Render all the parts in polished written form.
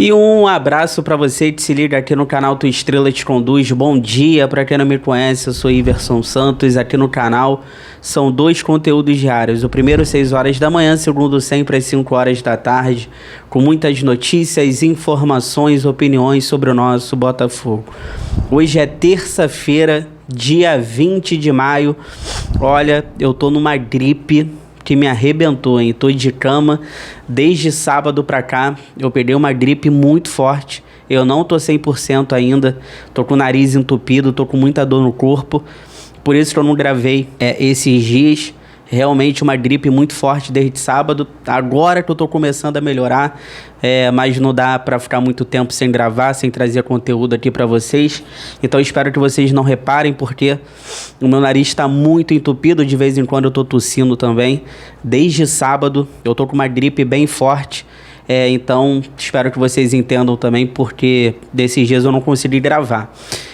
E um abraço pra você que se liga aqui no canal Tua Estrela Te Conduz. Bom dia, pra quem não me conhece, eu sou Iverson Santos. Aqui no canal são 2 conteúdos diários. O primeiro 6 horas da manhã, segundo sempre às 5 horas da tarde, com muitas notícias, informações, opiniões sobre o nosso Botafogo. Hoje é terça-feira, dia 20 de maio. Olha, eu tô numa gripe que me arrebentou, hein? Tô de cama desde sábado pra cá. Eu peguei uma gripe muito forte. Eu não tô 100% ainda. Tô com o nariz entupido, tô com muita dor no corpo. Por isso que eu não gravei esses dias. Realmente uma gripe muito forte desde sábado. Agora que eu tô começando a melhorar, mas não dá pra ficar muito tempo sem gravar, sem trazer conteúdo aqui pra vocês. Então espero que vocês não reparem, porque o meu nariz está muito entupido. De vez em quando eu tô tossindo também. Desde sábado eu tô com uma gripe bem forte. Então espero que vocês entendam também, porque desses dias eu não consegui gravar.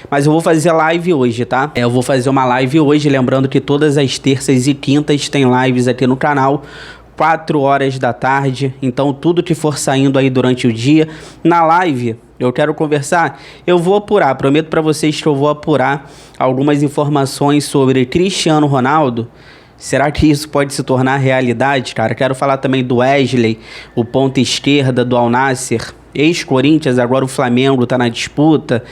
Mas eu vou fazer live hoje, tá? Eu vou fazer uma live hoje, lembrando que todas as terças e quintas tem lives aqui no canal, 4 horas da tarde. Então tudo que for saindo aí durante o dia, na live eu quero conversar, eu vou apurar, prometo pra vocês que eu vou apurar algumas informações sobre Cristiano Ronaldo. Será que isso pode se tornar realidade, cara? Quero falar também do Wesley, o ponta esquerda do Al Nassr, ex-Corinthians, agora o Flamengo tá na disputa.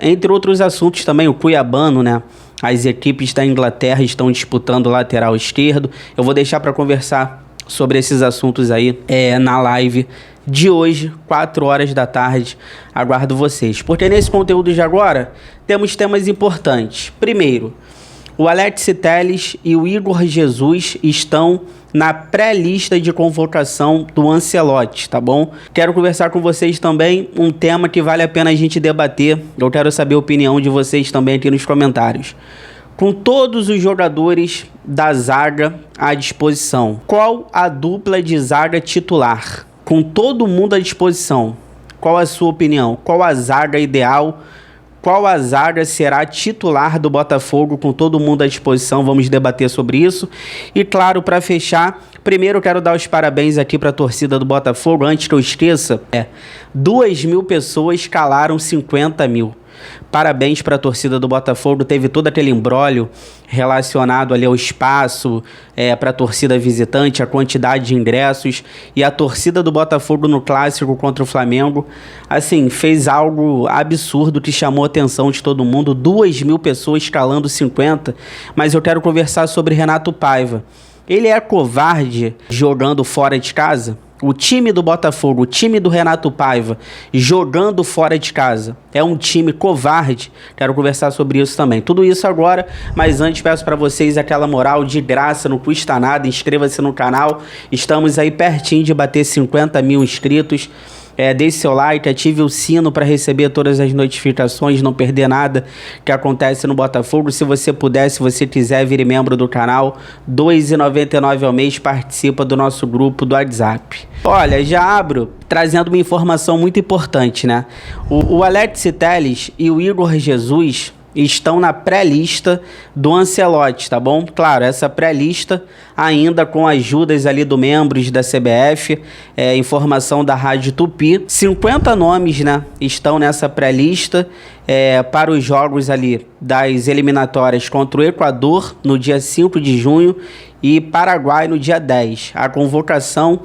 Entre outros assuntos também, o Cuiabano, né? As equipes da Inglaterra estão disputando o lateral esquerdo. Eu vou deixar para conversar sobre esses assuntos aí na live de hoje, 4 horas da tarde. Aguardo vocês. Porque nesse conteúdo de agora, temos temas importantes. Primeiro, o Alex Telles e o Igor Jesus estão na pré-lista de convocação do Ancelotti, tá bom? Quero conversar com vocês também um tema que vale a pena a gente debater. Eu quero saber a opinião de vocês também aqui nos comentários. Com todos os jogadores da zaga à disposição, qual a dupla de zaga titular? Com todo mundo à disposição, qual a sua opinião? Qual a zaga ideal? Qual a zaga será titular do Botafogo com todo mundo à disposição? Vamos debater sobre isso. E claro, para fechar, primeiro eu quero dar os parabéns aqui para a torcida do Botafogo. Antes que eu esqueça, 2.000 pessoas calaram 50.000. Parabéns para a torcida do Botafogo. Teve todo aquele imbróglio relacionado ali ao espaço para a torcida visitante, a quantidade de ingressos, e a torcida do Botafogo no clássico contra o Flamengo, assim, fez algo absurdo que chamou a atenção de todo mundo. 2.000 pessoas calando 50. Mas eu quero conversar sobre Renato Paiva. Ele é covarde jogando fora de casa? O time do Botafogo, o time do Renato Paiva, jogando fora de casa, é um time covarde? Quero conversar sobre isso também. Tudo isso agora, mas antes peço para vocês aquela moral de graça, não custa nada. Inscreva-se no canal, estamos aí pertinho de bater 50.000 inscritos. Deixe seu like, ative o sino para receber todas as notificações, não perder nada que acontece no Botafogo. Se você puder, se você quiser, vire membro do canal, R$ 2,99 ao mês, participa do nosso grupo do WhatsApp. Olha, já abro trazendo uma informação muito importante, né? O Alex Telles e o Igor Jesus estão na pré-lista do Ancelotti, tá bom? Claro, essa pré-lista ainda com ajudas ali do membros da CBF, informação da Rádio Tupi. 50 nomes, né, estão nessa pré-lista para os jogos ali das eliminatórias contra o Equador no dia 5 de junho e Paraguai no dia 10. A convocação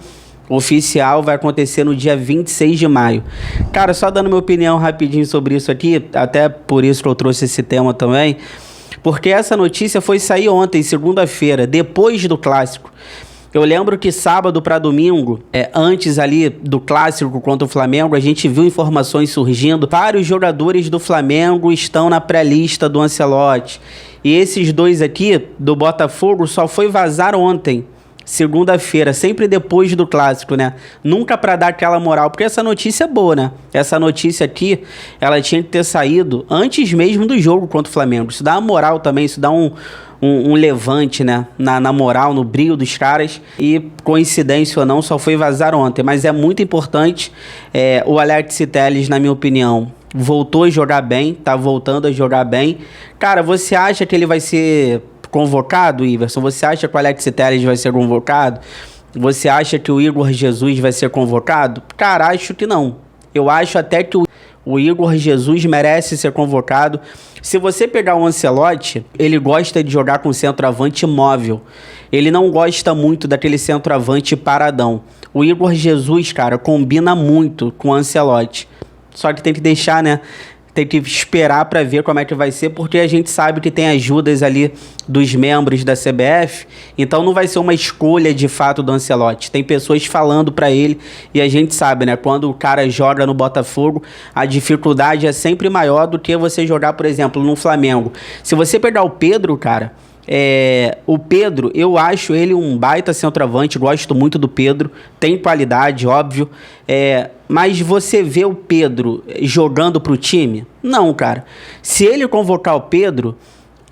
oficial vai acontecer no dia 26 de maio. Cara, só dando minha opinião rapidinho sobre isso aqui, até por isso que eu trouxe esse tema também, porque essa notícia foi sair ontem, segunda-feira, depois do clássico. Eu lembro que sábado para domingo, antes ali do clássico contra o Flamengo, a gente viu informações surgindo. Vários jogadores do Flamengo estão na pré-lista do Ancelotti. E esses dois aqui, do Botafogo, só foi vazar ontem, segunda-feira, sempre depois do clássico, né? Nunca para dar aquela moral, porque essa notícia é boa, né? Essa notícia aqui, ela tinha que ter saído antes mesmo do jogo contra o Flamengo. Isso dá uma moral também, isso dá um levante, né? Na moral, no brilho dos caras. E, coincidência ou não, só foi vazar ontem. Mas é muito importante. O Alex Telles, na minha opinião, voltou a jogar bem, tá voltando a jogar bem. Cara, você acha que ele vai ser convocado, Iverson? Você acha que o Alex Telles vai ser convocado? Você acha que o Igor Jesus vai ser convocado? Cara, acho que não. Eu acho até que o Igor Jesus merece ser convocado. Se você pegar o Ancelotti, ele gosta de jogar com centroavante móvel. Ele não gosta muito daquele centroavante paradão. O Igor Jesus, cara, combina muito com o Ancelotti. Só que tem que deixar, né? Tem que esperar para ver como é que vai ser, porque a gente sabe que tem ajudas ali dos membros da CBF, então não vai ser uma escolha de fato do Ancelotti. Tem pessoas falando para ele e a gente sabe, né? Quando o cara joga no Botafogo, a dificuldade é sempre maior do que você jogar, por exemplo, no Flamengo. Se você pegar o Pedro, cara... o Pedro, eu acho ele um baita centroavante, gosto muito do Pedro, tem qualidade, óbvio, mas você vê o Pedro jogando pro time? Não, cara. Se ele convocar o Pedro,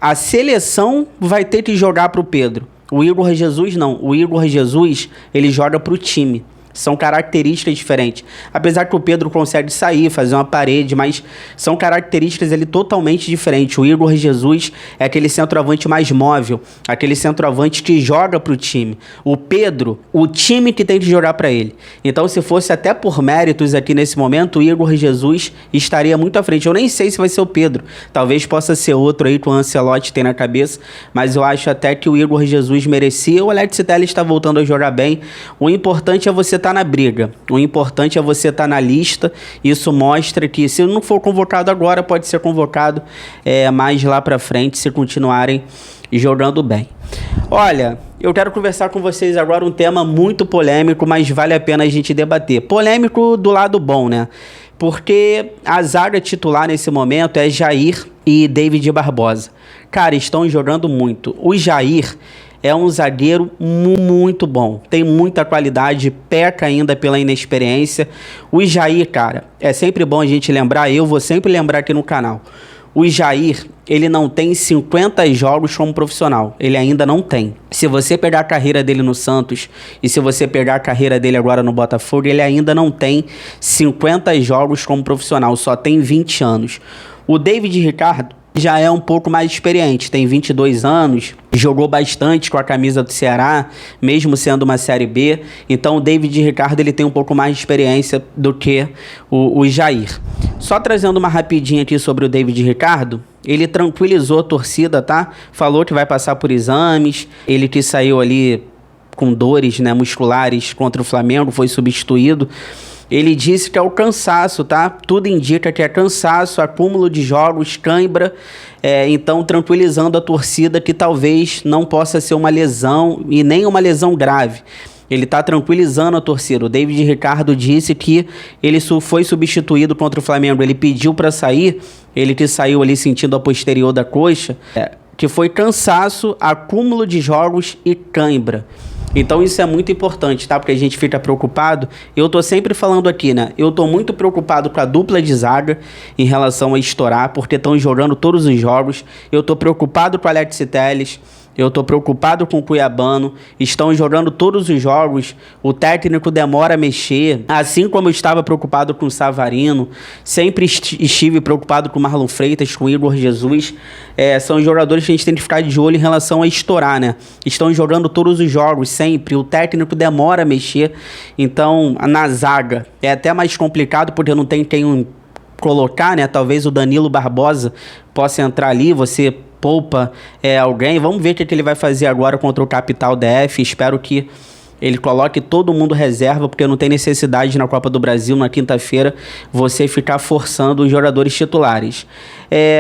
a seleção vai ter que jogar pro Pedro. O Igor Jesus não, o Igor Jesus ele joga pro time. São características diferentes. Apesar que o Pedro consegue sair, fazer uma parede, mas são características ali totalmente diferentes. O Igor Jesus é aquele centroavante mais móvel, aquele centroavante que joga para o time. O Pedro, o time que tem que jogar para ele. Então, se fosse até por méritos aqui nesse momento, o Igor Jesus estaria muito à frente. Eu nem sei se vai ser o Pedro. Talvez possa ser outro aí que o Ancelotti tem na cabeça, mas eu acho até que o Igor Jesus merecia. O Alex Telles está voltando a jogar bem. O importante é você estar na briga. O importante é você estar na lista. Isso mostra que se não for convocado agora, pode ser convocado mais lá pra frente, se continuarem jogando bem. Olha, eu quero conversar com vocês agora um tema muito polêmico, mas vale a pena a gente debater. Polêmico do lado bom, né? Porque a zaga titular nesse momento é Jair e David Barbosa. Cara, estão jogando muito. O Jair é um zagueiro muito bom, tem muita qualidade, peca ainda pela inexperiência. O Jair, cara, é sempre bom a gente lembrar, eu vou sempre lembrar aqui no canal. O Jair, ele não tem 50 jogos como profissional, ele ainda não tem. Se você pegar a carreira dele no Santos e se você pegar a carreira dele agora no Botafogo, ele ainda não tem 50 jogos como profissional, só tem 20 anos. O David Ricardo já é um pouco mais experiente, tem 22 anos, jogou bastante com a camisa do Ceará, mesmo sendo uma Série B. Então o David Ricardo ele tem um pouco mais de experiência do que o Jair. Só trazendo uma rapidinha aqui sobre o David Ricardo, ele tranquilizou a torcida, tá? Falou que vai passar por exames, ele que saiu ali com dores, né, musculares contra o Flamengo, foi substituído. Ele disse que é o cansaço, tá? Tudo indica que é cansaço, acúmulo de jogos, cãibra. Então, tranquilizando a torcida que talvez não possa ser uma lesão e nem uma lesão grave. Ele está tranquilizando a torcida. O David Ricardo disse que ele foi substituído contra o Flamengo. Ele pediu para sair, ele que saiu ali sentindo a posterior da coxa, que foi cansaço, acúmulo de jogos e cãibra. Então isso é muito importante, tá? Porque a gente fica preocupado. Eu tô sempre falando aqui, né? Eu tô muito preocupado com a dupla de zaga em relação a estourar, porque estão jogando todos os jogos. Eu tô preocupado com o Alex Telles. Eu tô preocupado com o Cuiabano. Estão jogando todos os jogos. O técnico demora a mexer. Assim como eu estava preocupado com o Savarino. Sempre estive preocupado com o Marlon Freitas, com o Igor Jesus. São jogadores que a gente tem que ficar de olho em relação a estourar, né? Estão jogando todos os jogos, sempre. O técnico demora a mexer. Então, na zaga, é até mais complicado, porque não tem quem colocar, né? Talvez o Danilo Barbosa possa entrar ali. Você poupa alguém. Vamos ver o que ele vai fazer agora contra o Capital DF. Espero que ele coloque todo mundo reserva, porque não tem necessidade na Copa do Brasil, na quinta-feira, você ficar forçando os jogadores titulares.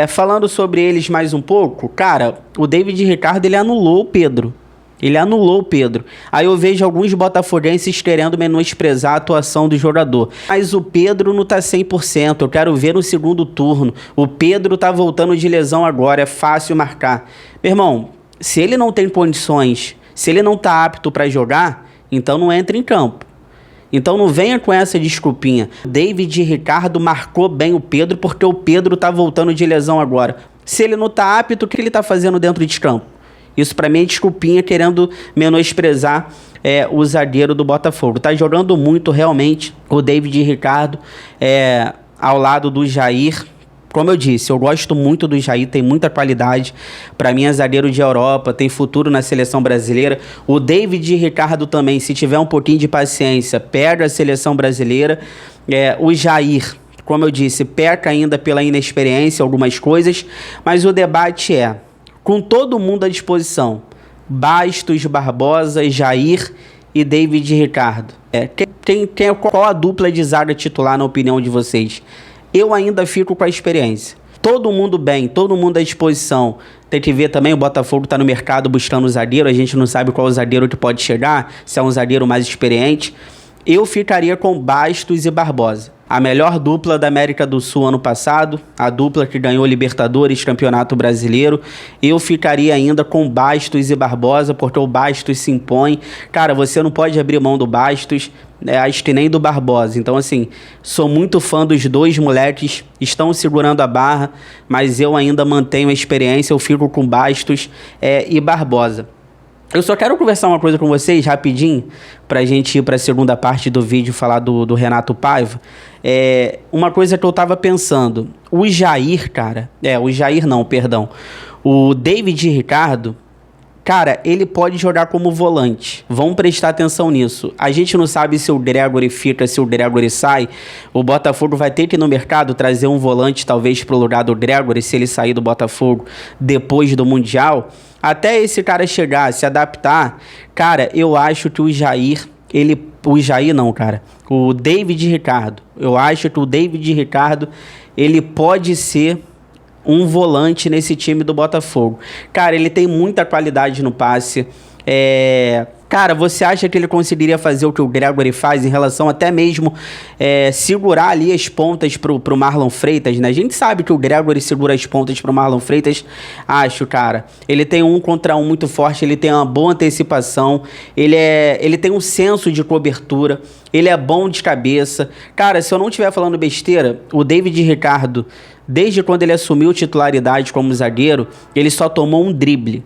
Falando sobre eles mais um pouco, cara, o David Ricardo, ele anulou o Pedro. Aí eu vejo alguns botafoguenses querendo menosprezar a atuação do jogador. Mas o Pedro não tá 100%. Eu quero ver no segundo turno. O Pedro tá voltando de lesão agora. É fácil marcar. Meu irmão, se ele não tem condições, se ele não tá apto para jogar, então não entra em campo. Então não venha com essa desculpinha. David Ricardo marcou bem o Pedro porque o Pedro tá voltando de lesão agora. Se ele não tá apto, o que ele tá fazendo dentro de campo? Isso pra mim é desculpinha, querendo menosprezar o zagueiro do Botafogo. Tá jogando muito realmente o David Ricardo ao lado do Jair. Como eu disse, eu gosto muito do Jair, tem muita qualidade. Para mim é zagueiro de Europa, tem futuro na seleção brasileira. O David Ricardo também, se tiver um pouquinho de paciência, perde a seleção brasileira. O Jair, como eu disse, peca ainda pela inexperiência, algumas coisas. Mas o debate com todo mundo à disposição, Bastos, Barbosa, Jair e David Ricardo. Qual a dupla de zaga titular na opinião de vocês? Eu ainda fico com a experiência. Todo mundo bem, todo mundo à disposição. Tem que ver também, o Botafogo está no mercado buscando um zagueiro. A gente não sabe qual o zagueiro que pode chegar, se é um zagueiro mais experiente. Eu ficaria com Bastos e Barbosa. A melhor dupla da América do Sul ano passado, a dupla que ganhou Libertadores, Campeonato Brasileiro. Eu ficaria ainda com Bastos e Barbosa, porque o Bastos se impõe. Cara, você não pode abrir mão do Bastos, acho que nem do Barbosa. Então, assim, sou muito fã dos dois moleques, estão segurando a barra, mas eu ainda mantenho a experiência, eu fico com Bastos e Barbosa. Eu só quero conversar uma coisa com vocês, rapidinho, pra gente ir pra segunda parte do vídeo, falar do Renato Paiva. Uma coisa que eu tava pensando, o Jair, cara, o David Ricardo, cara, ele pode jogar como volante. Vamos prestar atenção nisso. A gente não sabe se o Gregore fica, se o Gregore sai. O Botafogo vai ter que ir no mercado trazer um volante, talvez, pro lugar do Gregore, se ele sair do Botafogo depois do Mundial. Até esse cara chegar, se adaptar, cara, eu acho que o David Ricardo, eu acho que o David Ricardo, ele pode ser um volante nesse time do Botafogo. Cara, ele tem muita qualidade no passe. Cara, você acha que ele conseguiria fazer o que o Gregore faz em relação até mesmo segurar ali as pontas pro Marlon Freitas, né? A gente sabe que o Gregore segura as pontas pro Marlon Freitas. Acho, cara. Ele tem um contra um muito forte, ele tem uma boa antecipação, ele tem um senso de cobertura, ele é bom de cabeça. Cara, se eu não estiver falando besteira, o David Ricardo, desde quando ele assumiu titularidade como zagueiro, ele só tomou um drible.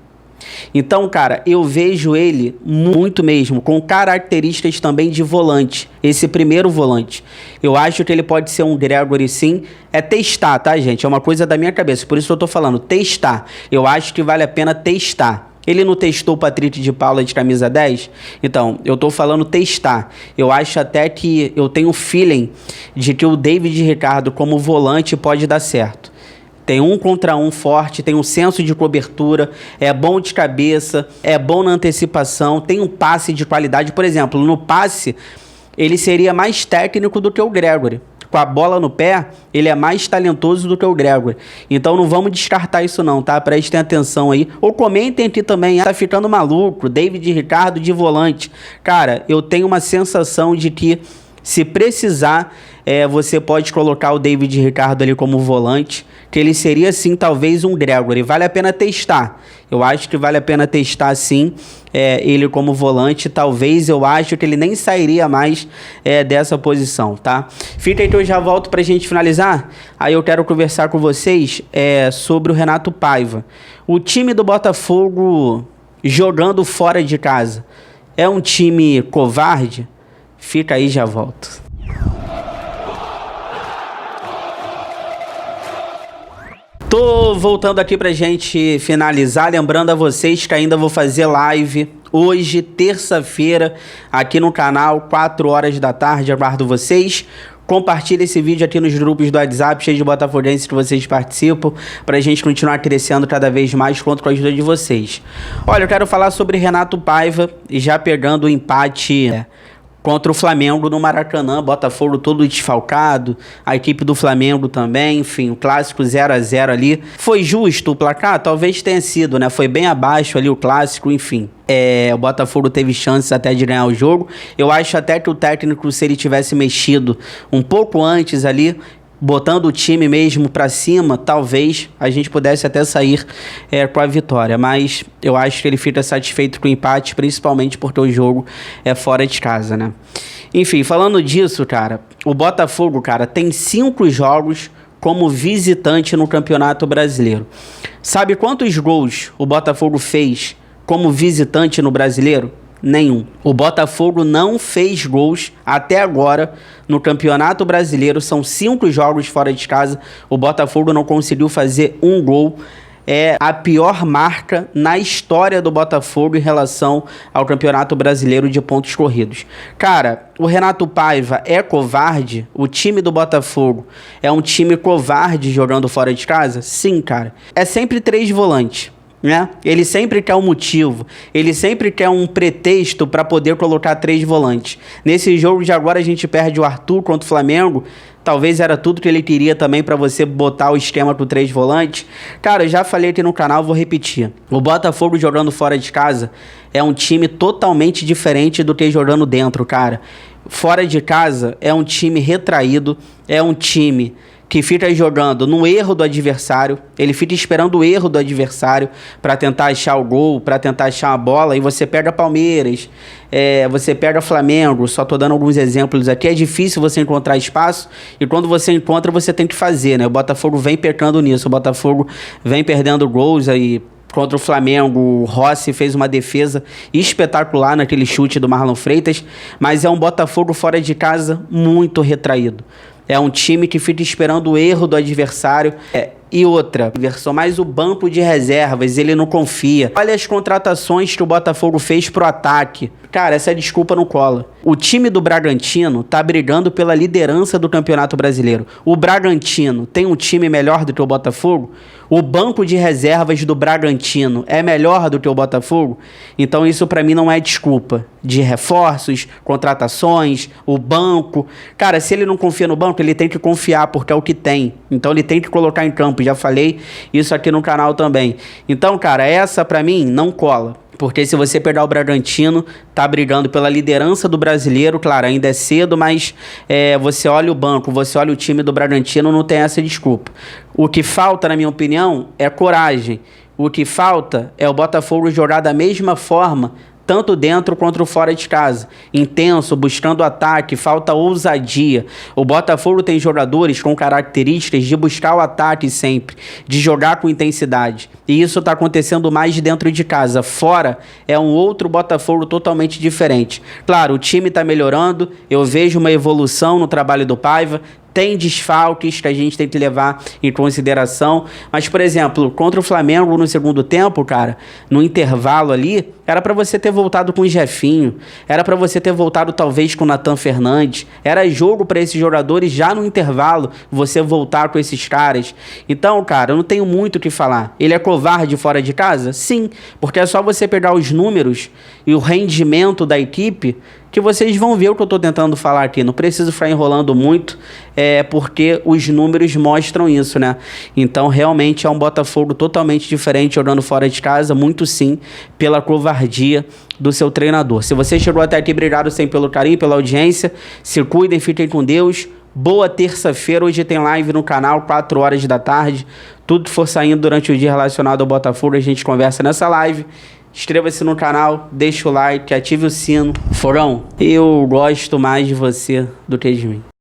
Então, cara, eu vejo ele muito mesmo, com características também de volante, esse primeiro volante. Eu acho que ele pode ser um Gregore, sim. Testar, tá, gente? É uma coisa da minha cabeça, por isso que eu tô falando, testar. Eu acho que vale a pena testar. Ele não testou o Patrick de Paula de camisa 10? Então, eu tô falando testar. Eu acho até que eu tenho feeling de que o David Ricardo como volante pode dar certo. Tem um contra um forte, tem um senso de cobertura, é bom de cabeça, é bom na antecipação, tem um passe de qualidade. Por exemplo, no passe, ele seria mais técnico do que o Gregore. Com a bola no pé, ele é mais talentoso do que o Gregore. Então não vamos descartar isso não, tá? Prestem atenção aí. Ou comentem aqui também, tá ficando maluco, David Ricardo de volante. Cara, eu tenho uma sensação de que se precisar, você pode colocar o David Ricardo ali como volante, que ele seria sim talvez um Gregore. Vale a pena testar. Eu acho que vale a pena testar sim ele como volante. Talvez eu acho que ele nem sairia mais dessa posição, tá? Fica aí que eu já volto pra gente finalizar. Aí eu quero conversar com vocês sobre o Renato Paiva. O time do Botafogo jogando fora de casa é um time covarde? Fica aí, já volto. Tô voltando aqui pra gente finalizar, lembrando a vocês que ainda vou fazer live hoje, terça-feira, aqui no canal, 4 horas da tarde, aguardo vocês. Compartilhe esse vídeo aqui nos grupos do WhatsApp, cheio de botafoguenses que vocês participam, pra gente continuar crescendo cada vez mais, conto com a ajuda de vocês. Olha, eu quero falar sobre Renato Paiva, e já pegando o empate contra o Flamengo no Maracanã, Botafogo todo desfalcado, a equipe do Flamengo também, enfim, o clássico 0-0 ali. Foi justo o placar? Talvez tenha sido, né? Foi bem abaixo ali o clássico, enfim. O Botafogo teve chances até de ganhar o jogo. Eu acho até que o técnico, se ele tivesse mexido um pouco antes ali, botando o time mesmo pra cima, talvez a gente pudesse até sair com a vitória. Mas eu acho que ele fica satisfeito com o empate, principalmente porque o jogo é fora de casa, né? Enfim, falando disso, cara, o Botafogo, cara, tem 5 jogos como visitante no Campeonato Brasileiro. Sabe quantos gols o Botafogo fez como visitante no Brasileiro? nenhum. O Botafogo não fez gols até agora no Campeonato Brasileiro. São 5 jogos fora de casa. O Botafogo não conseguiu fazer um gol. É a pior marca na história do Botafogo em relação ao Campeonato Brasileiro de pontos corridos. Cara, o Renato Paiva é covarde? O time do Botafogo é um time covarde jogando fora de casa? Sim, cara. É sempre 3 volantes, né? Ele sempre quer um motivo, ele sempre quer um pretexto para poder colocar 3 volantes. Nesse jogo de agora a gente perde o Arthur contra o Flamengo. Talvez era tudo que ele queria também para você botar o esquema com 3 volantes. Cara, eu já falei aqui no canal, vou repetir. O Botafogo jogando fora de casa é um time totalmente diferente do que jogando dentro, cara. Fora de casa é um time retraído, é um time que fica jogando no erro do adversário, ele fica esperando o erro do adversário para tentar achar o gol, para tentar achar a bola, e você pega Palmeiras, você pega Flamengo, só tô dando alguns exemplos aqui, é difícil você encontrar espaço, e quando você encontra, você tem que fazer, né? O Botafogo vem pecando nisso, o Botafogo vem perdendo gols aí. Contra o Flamengo, o Rossi fez uma defesa espetacular naquele chute do Marlon Freitas, mas é um Botafogo fora de casa muito retraído. É um time que fica esperando o erro do adversário. E outra, versão mais o banco de reservas, ele não confia. Olha as contratações que o Botafogo fez pro ataque. Cara, essa desculpa não cola. O time do Bragantino tá brigando pela liderança do Campeonato Brasileiro. O Bragantino tem um time melhor do que o Botafogo? O banco de reservas do Bragantino é melhor do que o Botafogo? Então isso pra mim não é desculpa. De reforços, contratações, o banco. Cara, se ele não confia no banco, ele tem que confiar, porque é o que tem. Então ele tem que colocar em campo. Já falei isso aqui no canal também. Então, cara, essa pra mim não cola. Porque se você pegar o Bragantino, tá brigando pela liderança do Brasileiro, claro, ainda é cedo, mas você olha o banco, você olha o time do Bragantino, não tem essa desculpa. O que falta, na minha opinião, é coragem. O que falta é o Botafogo jogar da mesma forma, tanto dentro quanto fora de casa. Intenso, buscando ataque, falta ousadia. O Botafogo tem jogadores com características de buscar o ataque sempre, de jogar com intensidade. E isso está acontecendo mais dentro de casa. Fora é um outro Botafogo totalmente diferente. Claro, o time está melhorando, eu vejo uma evolução no trabalho do Paiva. Tem desfalques que a gente tem que levar em consideração. Mas, por exemplo, contra o Flamengo no segundo tempo, cara, no intervalo ali, era pra você ter voltado com o Jefinho. Era pra você ter voltado talvez com o Nathan Fernandes. Era jogo pra esses jogadores já no intervalo, você voltar com esses caras. Então, cara, eu não tenho muito o que falar. Ele é covarde fora de casa? Sim, porque é só você pegar os números e o rendimento da equipe que vocês vão ver o que eu tô tentando falar aqui. Não preciso ficar enrolando muito, porque os números mostram isso, né? Então, realmente é um Botafogo totalmente diferente jogando fora de casa, muito sim, pela covardia do seu treinador. Se você chegou até aqui, obrigado sempre pelo carinho, pela audiência. Se cuidem, fiquem com Deus. Boa terça-feira, hoje tem live no canal, 4 horas da tarde. Tudo que for saindo durante o dia relacionado ao Botafogo, a gente conversa nessa live. Inscreva-se no canal, deixa o like, ative o sino. Forão, eu gosto mais de você do que de mim.